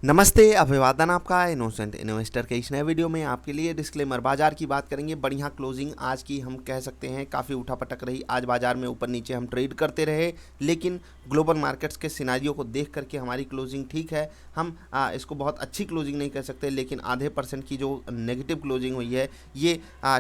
नमस्ते, अभिवादन आपका इनोसेंट इन्वेस्टर के इस नए वीडियो में आपके लिए डिस्क्लेमर। बाजार की बात करेंगे। बढ़िया क्लोजिंग आज की हम कह सकते हैं, काफ़ी उठापटक रही। आज बाजार में ऊपर नीचे हम ट्रेड करते रहे, लेकिन ग्लोबल मार्केट्स के सिनारियो को देख करके हमारी क्लोजिंग ठीक है। हम इसको बहुत अच्छी क्लोजिंग नहीं कह सकते, लेकिन आधे % की जो नेगेटिव क्लोजिंग हुई है ये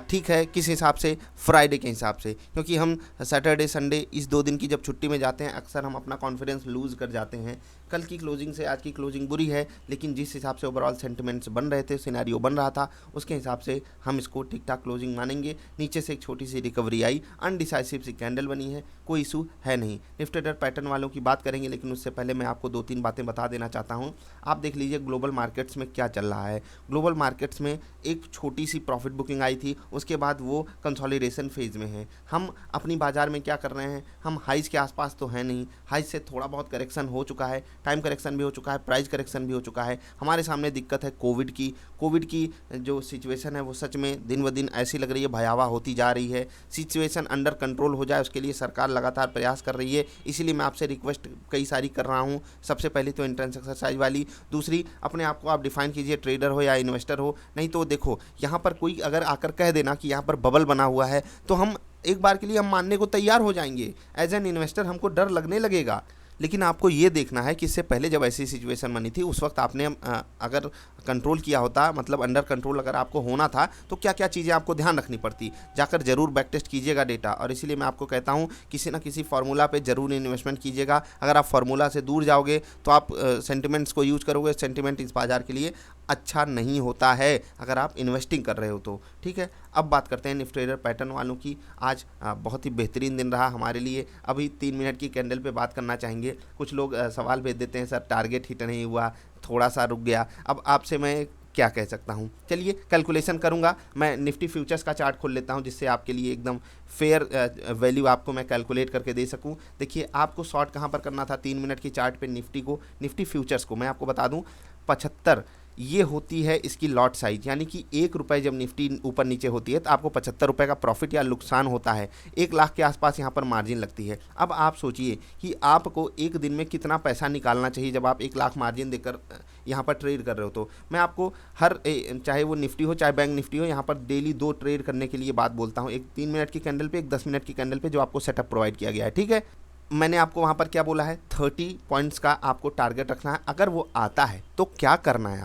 ठीक है किस हिसाब से, फ्राइडे के हिसाब से। क्योंकि हम सैटरडे संडे इस 2 दिन की जब छुट्टी में जाते हैं, अक्सर हम अपना कॉन्फिडेंस लूज़ कर जाते हैं। कल की क्लोजिंग से आज की क्लोजिंग बुरी है, लेकिन जिस हिसाब से ओवरऑल सेंटिमेंट्स बन रहे थे, सिनेरियो बन रहा था, उसके हिसाब से हम इसको ठीक ठाक क्लोजिंग मानेंगे। नीचे से एक छोटी सी रिकवरी आई, अनडिसाइसिव सी कैंडल बनी है, कोई इशू है नहीं। निफ्टी ट्रेडर पैटर्न वालों की बात करेंगे, लेकिन उससे पहले मैं आपको 2-3 बातें बता देना चाहता हूँ। आप देख लीजिए ग्लोबल मार्केट्स में क्या चल रहा है। ग्लोबल मार्केट्स में एक छोटी सी प्रॉफिट बुकिंग आई थी, उसके बाद वो कंसोलिडेशन फेज में है। हम अपनी बाजार में क्या कर रहे हैं, हम हाइज के आसपास तो है नहीं, हाइज से थोड़ा बहुत करेक्शन हो चुका है, टाइम करेक्शन भी हो चुका है, प्राइस करेक्शन भी हो चुका है। हमारे सामने दिक्कत है कोविड की जो सिचुएशन है वो सच में दिन ब दिन ऐसी लग रही है, भयावह होती जा रही है। सिचुएशन अंडर कंट्रोल हो जाए, उसके लिए सरकार लगातार प्रयास कर रही है। इसीलिए मैं आपसे रिक्वेस्ट कई सारी कर रहा हूँ। सबसे पहले तो एंट्रेंस एक्सरसाइज वाली, दूसरी अपने आप को आप डिफाइन कीजिए, ट्रेडर हो या इन्वेस्टर हो। नहीं तो देखो, यहाँ पर कोई अगर आकर कह देना कि यहाँ पर बबल बना हुआ है, तो हम एक बार के लिए हम मानने को तैयार हो जाएंगे। एज एन इन्वेस्टर हमको डर लगने लगेगा। लेकिन आपको ये देखना है कि इससे पहले जब ऐसी सिचुएशन बनी थी, उस वक्त आपने अगर कंट्रोल किया होता, मतलब अंडर कंट्रोल अगर आपको होना था, तो क्या क्या चीज़ें आपको ध्यान रखनी पड़ती। जाकर जरूर बैक टेस्ट कीजिएगा डेटा, और इसीलिए मैं आपको कहता हूँ किसी ना किसी फार्मूला पे जरूर इन्वेस्टमेंट कीजिएगा। अगर आप फार्मूला से दूर जाओगे तो आप सेंटिमेंट्स को यूज करोगे। सेंटिमेंट इस बाजार के लिए अच्छा नहीं होता है अगर आप इन्वेस्टिंग कर रहे हो तो। ठीक है, अब बात करते हैं निफ्टी ट्रेडर पैटर्न वालों की। आज बहुत ही बेहतरीन दिन रहा हमारे लिए। अभी 3 मिनट की कैंडल पे बात करना चाहेंगे। कुछ लोग सवाल भेज देते हैं, सर टारगेट हिट नहीं हुआ, थोड़ा सा रुक गया। अब आपसे मैं क्या कह सकता हूँ, चलिए कैलकुलेशन करूँगा। मैं निफ्टी फ्यूचर्स का चार्ट खोल लेता हूँ, जिससे आपके लिए एकदम फेयर वैल्यू आपको मैं कैलकुलेट करके दे सकूँ। देखिए, आपको शॉर्ट कहाँ पर करना था 3 मिनट की चार्ट पे निफ्टी फ्यूचर्स को मैं आपको बता दूँ 75, ये होती है इसकी लॉट साइज। यानी कि 1 रुपये जब निफ्टी ऊपर नीचे होती है तो आपको 75 रुपये का प्रॉफिट या नुकसान होता है। 1 लाख के आसपास यहाँ पर मार्जिन लगती है। अब आप सोचिए कि आपको एक दिन में कितना पैसा निकालना चाहिए जब आप 1 लाख मार्जिन देकर यहाँ पर ट्रेड कर रहे हो। तो मैं आपको चाहे वो निफ्टी हो चाहे बैंक निफ्टी हो, यहाँ पर डेली 2 ट्रेड करने के लिए बात बोलता हूँ। एक 3 मिनट की कैंडल पे, एक 10 मिनट की कैंडल पे, जो आपको सेटअप प्रोवाइड किया गया है। ठीक है, मैंने आपको वहाँ पर क्या बोला है, 30 पॉइंट्स का आपको टारगेट रखना है। अगर वो आता है तो क्या करना है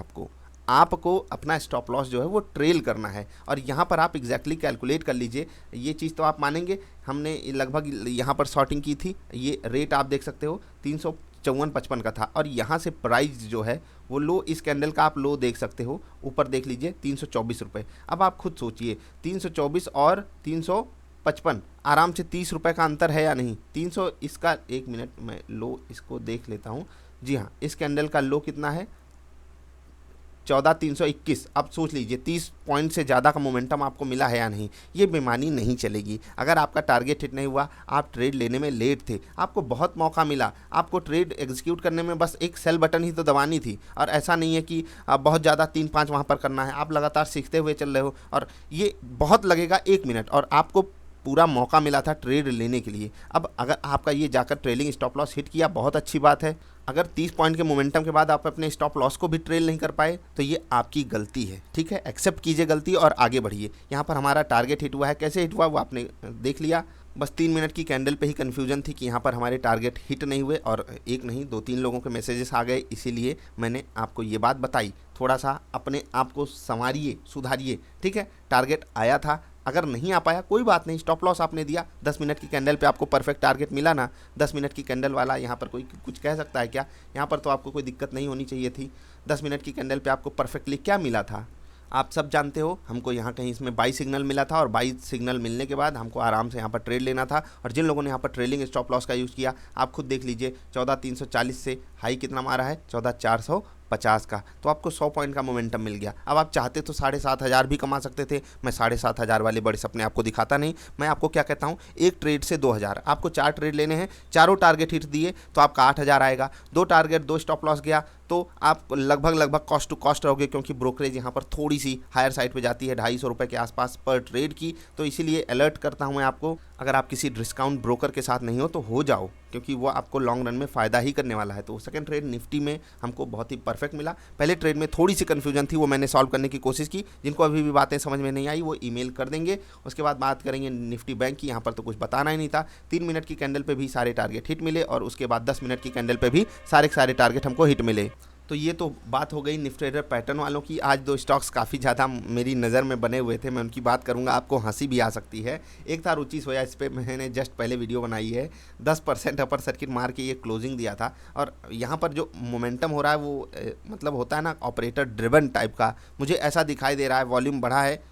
आपको अपना स्टॉप लॉस जो है वो ट्रेल करना है। और यहाँ पर आप एग्जैक्टली कैलकुलेट कर लीजिए। ये चीज़ तो आप मानेंगे, हमने लगभग यहाँ पर शॉर्टिंग की थी। ये रेट आप देख सकते हो 354.55 का था, और यहाँ से प्राइस जो है वो लो, इस कैंडल का आप लो देख सकते हो, ऊपर देख लीजिए 324 रुपये। अब आप खुद सोचिए, 324 और 355, आराम से 30 रुपये का अंतर है या नहीं। 300 इसका, 1 मिनट मैं लो इसको देख लेता हूँ। जी हाँ, इस कैंडल का लो कितना है, 14,321। अब सोच लीजिए 30 पॉइंट से ज़्यादा का मोमेंटम आपको मिला है या नहीं। ये बेईमानी नहीं चलेगी। अगर आपका टारगेट हिट नहीं हुआ, आप ट्रेड लेने में लेट थे, आपको बहुत मौका मिला, आपको ट्रेड एग्जीक्यूट करने में बस एक सेल बटन ही तो दबानी थी। और ऐसा नहीं है कि बहुत ज़्यादा 3-5 वहाँ पर करना है। आप लगातार सीखते हुए चल रहे हो, और ये बहुत लगेगा 1 मिनट, और आपको पूरा मौका मिला था ट्रेड लेने के लिए। अब अगर आपका ये जाकर ट्रेलिंग स्टॉप लॉस हिट किया, बहुत अच्छी बात है। अगर 30 पॉइंट के मोमेंटम के बाद आप अपने स्टॉप लॉस को भी ट्रेल नहीं कर पाए, तो ये आपकी गलती है। ठीक है, एक्सेप्ट कीजिए गलती और आगे बढ़िए। यहाँ पर हमारा टारगेट हिट हुआ है, कैसे हिट हुआ वो आपने देख लिया। बस 3 मिनट की कैंडल पे ही कन्फ्यूजन थी कि यहाँ पर हमारे टारगेट हिट नहीं हुए, और एक नहीं 2-3 लोगों के मैसेजेस आ गए, इसीलिए मैंने आपको ये बात बताई। थोड़ा सा अपने आप को संवारिए, सुधारिए। ठीक है, टारगेट आया था, अगर नहीं आ पाया कोई बात नहीं, स्टॉप लॉस आपने दिया। 10 मिनट की कैंडल पे आपको परफेक्ट टारगेट मिला ना। 10 मिनट की कैंडल वाला यहाँ पर कोई कुछ कह सकता है क्या? यहाँ पर तो आपको कोई दिक्कत नहीं होनी चाहिए थी। 10 मिनट की कैंडल पे आपको परफेक्टली क्या मिला था, आप सब जानते हो। हमको यहाँ कहीं इसमें बाई सिग्नल मिला था, और बाई सिग्नल मिलने के बाद हमको आराम से यहाँ पर ट्रेड लेना था। और जिन लोगों ने यहाँ पर ट्रेलिंग स्टॉप लॉस का यूज़ किया, आप खुद देख लीजिए, 14,340 से हाई कितना मारा है, 14,450 का। तो आपको 100 पॉइंट का मोमेंटम मिल गया। अब आप चाहते तो 7,500 भी कमा सकते थे। मैं 7,500 वाले बड़े सपने आपको दिखाता नहीं। मैं आपको क्या कहता हूँ, एक ट्रेड से 2,000, आपको 4 ट्रेड लेने हैं, चारों टारगेट हिट दिए तो आपका 8,000 आएगा। 2 टारगेट 2 स्टॉप लॉस गया तो आप लगभग कॉस्ट टू कॉस्ट रहोगे, क्योंकि ब्रोकरेज यहाँ पर थोड़ी सी हायर साइड पे जाती है, 250 रुपये के आसपास पर ट्रेड की। तो इसीलिए अलर्ट करता हूँ मैं आपको, अगर आप किसी डिस्काउंट ब्रोकर के साथ नहीं हो तो हो जाओ, क्योंकि वो आपको लॉन्ग रन में फ़ायदा ही करने वाला है। तो सेकंड ट्रेड निफ्टी में हमको बहुत ही परफेक्ट मिला। पहले ट्रेड में थोड़ी सी कन्फ्यूजन थी, वो मैंने सॉल्व करने की कोशिश की। जिनको अभी भी बातें समझ में नहीं आई वो ईमेल कर देंगे। उसके बाद बात करेंगे निफ्टी बैंक की। यहाँ पर तो कुछ बताना ही नहीं था। 3 मिनट की कैंडल पे भी सारे टारगेट हिट मिले और उसके बाद 10 मिनट की कैंडल पे भी सारे टारगेट हमको हिट मिले। तो ये तो बात हो गई निफ्टी ट्रेडर पैटर्न वालों की। आज 2 स्टॉक्स काफ़ी ज़्यादा मेरी नज़र में बने हुए थे, मैं उनकी बात करूंगा, आपको हंसी भी आ सकती है। एक था रुचि सोया, इस पर मैंने जस्ट पहले वीडियो बनाई है। 10% अपर सर्किट मार के ये क्लोजिंग दिया था और यहाँ पर जो मोमेंटम हो रहा है वो मतलब होता है ना ऑपरेटर ड्रिवन टाइप का, मुझे ऐसा दिखाई दे रहा है। वॉल्यूम बढ़ा है,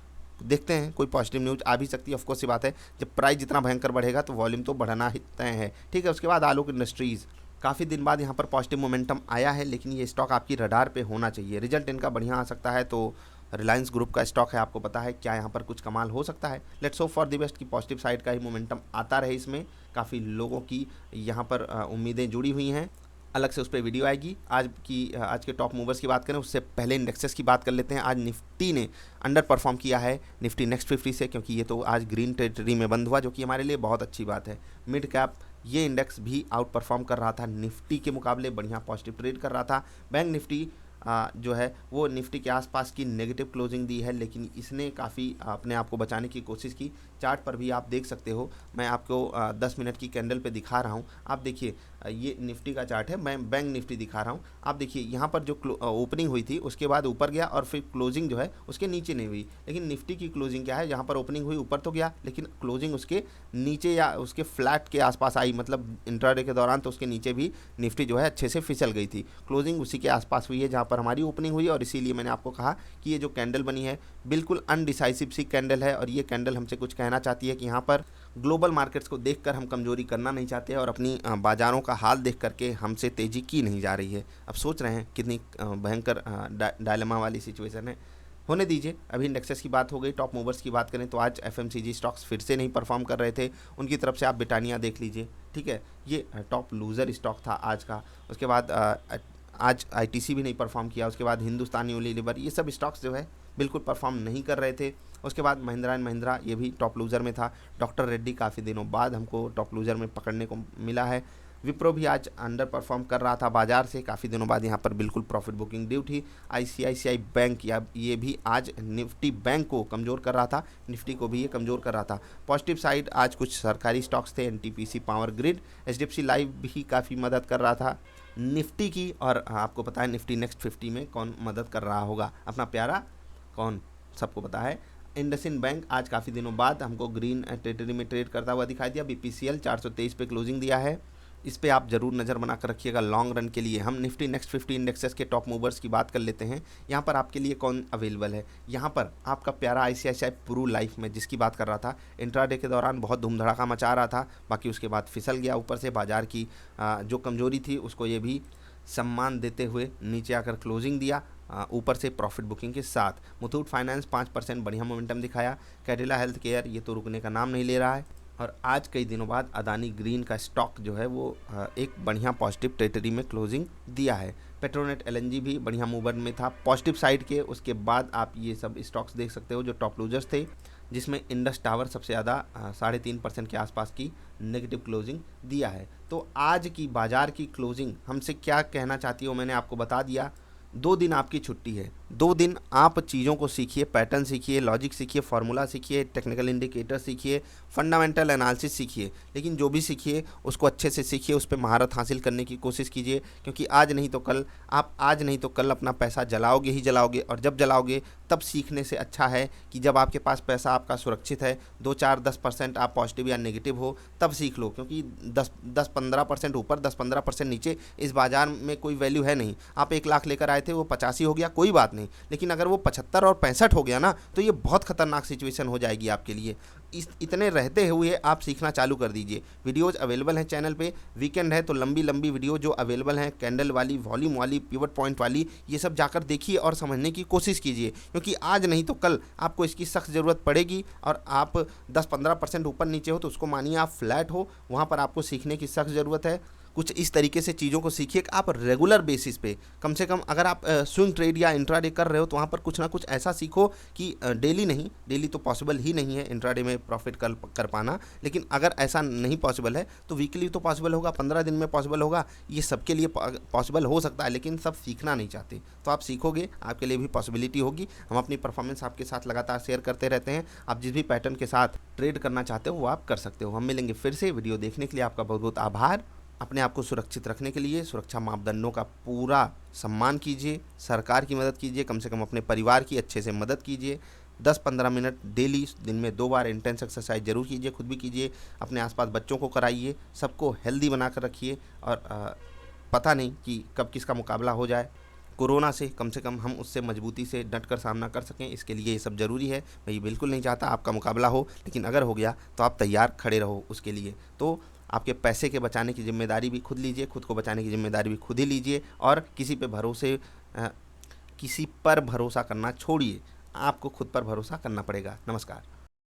देखते हैं कोई पॉजिटिव न्यूज़ आ भी सकती है। ऑफकोर्स सी बात है, जब प्राइस जितना भयंकर बढ़ेगा तो वॉल्यूम तो बढ़ना ही तय है, ठीक है। उसके बाद आलोक इंडस्ट्रीज़, काफ़ी दिन बाद यहाँ पर पॉजिटिव मोमेंटम आया है, लेकिन ये स्टॉक आपकी रडार पे होना चाहिए। रिजल्ट इनका बढ़िया आ सकता है। तो रिलायंस ग्रुप का स्टॉक है, आपको पता है क्या यहाँ पर कुछ कमाल हो सकता है। Let's hope for the best की पॉजिटिव साइड का ही मोमेंटम आता रहे। इसमें काफ़ी लोगों की यहाँ पर उम्मीदें जुड़ी हुई हैं, अलग से उस पर वीडियो आएगी। आज के टॉप मूवर्स की बात करें उससे पहले इंडेक्सेस की बात कर लेते हैं। आज निफ्टी ने अंडर परफॉर्म किया है निफ्टी नेक्स्ट 50 से, क्योंकि ये तो आज ग्रीन टेरिटरी में बंद हुआ, जो कि हमारे लिए बहुत अच्छी बात है। मिड कैप ये इंडेक्स भी आउट परफॉर्म कर रहा था, निफ्टी के मुकाबले बढ़िया पॉजिटिव ट्रेड कर रहा था। बैंक निफ्टी जो है वो निफ्टी के आसपास की नेगेटिव क्लोजिंग दी है, लेकिन इसने काफ़ी अपने आप को बचाने की कोशिश की। चार्ट पर भी आप देख सकते हो, मैं आपको 10 मिनट की कैंडल पे दिखा रहा हूँ। आप देखिए ये निफ्टी का चार्ट है, मैं बैंक निफ्टी दिखा रहा हूँ। आप देखिए यहाँ पर जो ओपनिंग हुई थी उसके बाद ऊपर गया और फिर क्लोजिंग जो है उसके नीचे नहीं हुई। लेकिन निफ्टी की क्लोजिंग क्या है, यहाँ पर ओपनिंग हुई ऊपर तो गया, लेकिन क्लोजिंग उसके नीचे या उसके फ्लैट के आसपास आई, मतलब इंट्राडे के दौरान तो उसके नीचे भी निफ्टी जो है अच्छे से फिसल गई थी। क्लोजिंग उसी के आसपास हुई है जहाँ पर हमारी ओपनिंग हुई, और इसीलिए मैंने आपको कहा कि ये जो कैंडल बनी है बिल्कुल अनडिसाइसिव सी कैंडल है। और ये कैंडल हमसे कुछ कहना चाहती है कि यहाँ पर ग्लोबल मार्केट्स को देखकर हम कमजोरी करना नहीं चाहते और अपनी बाज़ारों का हाल देख करके हमसे तेज़ी की नहीं जा रही है। अब सोच रहे हैं कितनी भयंकर डायलेमा वाली सिचुएशन है। होने दीजिए, अभी इंडेक्सेस की बात हो गई। टॉप मूवर्स की बात करें तो आज एफएमसीजी स्टॉक्स फिर से नहीं परफॉर्म कर रहे थे। उनकी तरफ से आप ब्रिटानिया देख लीजिए, ठीक है, ये टॉप लूज़र स्टॉक था आज का। उसके बाद आज आईटीसी भी नहीं परफॉर्म किया। उसके बाद हिंदुस्तान यूनिलीवर, ये सब स्टॉक्स जो है बिल्कुल परफॉर्म नहीं कर रहे थे। उसके बाद महिंद्रा एंड महिंद्रा, ये भी टॉप लूज़र में था। डॉक्टर रेड्डी काफ़ी दिनों बाद हमको टॉप लूज़र में पकड़ने को मिला है। विप्रो भी आज अंडर परफॉर्म कर रहा था बाजार से, काफ़ी दिनों बाद यहाँ पर बिल्कुल प्रॉफिट बुकिंग ड्यू थी। आईसीआईसीआई बैंक या ये भी आज निफ्टी बैंक को कमज़ोर कर रहा था, निफ्टी को भी ये कमज़ोर कर रहा था। पॉजिटिव साइड आज कुछ सरकारी स्टॉक्स थे, NTPC power grid, HDFC life भी काफ़ी मदद कर रहा था निफ्टी की। और आपको पता है निफ्टी नेक्स्ट 50 में कौन मदद कर रहा होगा, अपना प्यारा कौन, सबको पता है, इंडसइंड बैंक आज काफ़ी दिनों बाद हमको ग्रीन टेरिटरी में ट्रेड करता हुआ दिखाई दिया। बीपीसीएल 423 पे क्लोजिंग दिया है, इस पे आप जरूर नज़र बनाकर रखिएगा लॉन्ग रन के लिए। हम निफ्टी नेक्स्ट 50 इंडेक्सेस के टॉप मूवर्स की बात कर लेते हैं। यहाँ पर आपके लिए कौन अवेलेबल है, यहाँ पर आपका प्यारा आईसीआईसीआई प्रू लाइफ में जिसकी बात कर रहा था, इंट्राडे के दौरान बहुत धूम धड़ाका मचा रहा था, बाकी उसके बाद फिसल गया ऊपर से। बाजार की जो कमजोरी थी उसको ये भी सम्मान देते हुए नीचे आकर क्लोजिंग दिया ऊपर से प्रॉफिट बुकिंग के साथ। मुथूट फाइनेंस 5% बढ़िया मोमेंटम दिखाया। कैडिला हेल्थ केयर ये तो रुकने का नाम नहीं ले रहा है। और आज कई दिनों बाद अदानी ग्रीन का स्टॉक जो है वो एक बढ़िया पॉजिटिव टेरिटरी में क्लोजिंग दिया है। पेट्रोनेट एलएनजी भी बढ़िया मूवमेंट में था पॉजिटिव साइड के। उसके बाद आप ये सब स्टॉक्स देख सकते हो जो टॉप लूजर्स थे, जिसमें इंडस टावर सबसे ज़्यादा 3.5% के आसपास की नेगेटिव क्लोजिंग दिया है। तो आज की बाजार की क्लोजिंग हमसे क्या कहना चाहती हो मैंने आपको बता दिया। 2 दिन आपकी छुट्टी है, 2 दिन आप चीज़ों को सीखिए, पैटर्न सीखिए, लॉजिक सीखिए, फार्मूला सीखिए, टेक्निकल इंडिकेटर सीखिए, फंडामेंटल एनालिसिस सीखिए। लेकिन जो भी सीखिए उसको अच्छे से सीखिए, उस पर महारत हासिल करने की कोशिश कीजिए, क्योंकि आज नहीं तो कल अपना पैसा जलाओगे ही जलाओगे। और जब जलाओगे तब सीखने से अच्छा है कि जब आपके पास पैसा आपका सुरक्षित है, 2-4-10% आप पॉजिटिव या नेगेटिव हो तब सीख लो, क्योंकि 10-15% ऊपर 10-15% नीचे इस बाज़ार में कोई वैल्यू है नहीं। आप 1 लाख लेकर आए थे, वो 85 हो गया, कोई बात नहीं, लेकिन अगर वो 75 और 65 हो गया ना तो ये बहुत खतरनाक सिचुएशन हो जाएगी आपके लिए। इतने रहते हुए आप सीखना चालू कर दीजिए। वीडियोज़ अवेलेबल हैं चैनल पे, वीकेंड है तो लंबी लंबी वीडियो जो अवेलेबल हैं, कैंडल वाली, वॉल्यूम वाली, पिवट पॉइंट वाली, ये सब जाकर देखिए और समझने की कोशिश कीजिए, क्योंकि आज नहीं तो कल आपको इसकी सख्त ज़रूरत पड़ेगी। और आप 10-15% ऊपर नीचे हो तो उसको मानिए आप फ्लैट हो, वहाँ पर आपको सीखने की सख्त ज़रूरत है। कुछ इस तरीके से चीज़ों को सीखिए कि आप रेगुलर बेसिस पे कम से कम अगर आप स्विंग ट्रेड या इंट्राडे कर रहे हो तो वहाँ पर कुछ ना कुछ ऐसा सीखो कि डेली नहीं, डेली तो पॉसिबल ही नहीं है इंट्राडे में प्रॉफिट कर पाना, लेकिन अगर ऐसा नहीं पॉसिबल है तो वीकली तो पॉसिबल होगा, 15 दिन में पॉसिबल होगा, ये सबके लिए पॉसिबल हो सकता है, लेकिन सब सीखना नहीं चाहते। तो आप सीखोगे, आपके लिए भी पॉसिबिलिटी होगी। हम अपनी परफॉर्मेंस आपके साथ लगातार शेयर करते रहते हैं। आप जिस भी पैटर्न के साथ ट्रेड करना चाहते हो वो आप कर सकते हो। हम मिलेंगे फिर से। वीडियो देखने के लिए आपका बहुत बहुत आभार। अपने आप को सुरक्षित रखने के लिए सुरक्षा मापदंडों का पूरा सम्मान कीजिए, सरकार की मदद कीजिए, कम से कम अपने परिवार की अच्छे से मदद कीजिए। 10-15 मिनट डेली, दिन में 2 बार इंटेंस एक्सरसाइज जरूर कीजिए, खुद भी कीजिए, अपने आसपास बच्चों को कराइए, सबको हेल्दी बना कर रखिए। और पता नहीं कि कब किसका मुकाबला हो जाए। कोरोना से कम हम उससे मजबूती से डट कर सामना कर सकें, इसके लिए ये सब ज़रूरी है। मैं ये बिल्कुल नहीं चाहता आपका मुकाबला हो, लेकिन अगर हो गया तो आप तैयार खड़े रहो उसके लिए। तो आपके पैसे के बचाने की जिम्मेदारी भी खुद लीजिए, खुद को बचाने की जिम्मेदारी भी खुद ही लीजिए, और किसी पर भरोसा करना छोड़िए, आपको खुद पर भरोसा करना पड़ेगा। नमस्कार।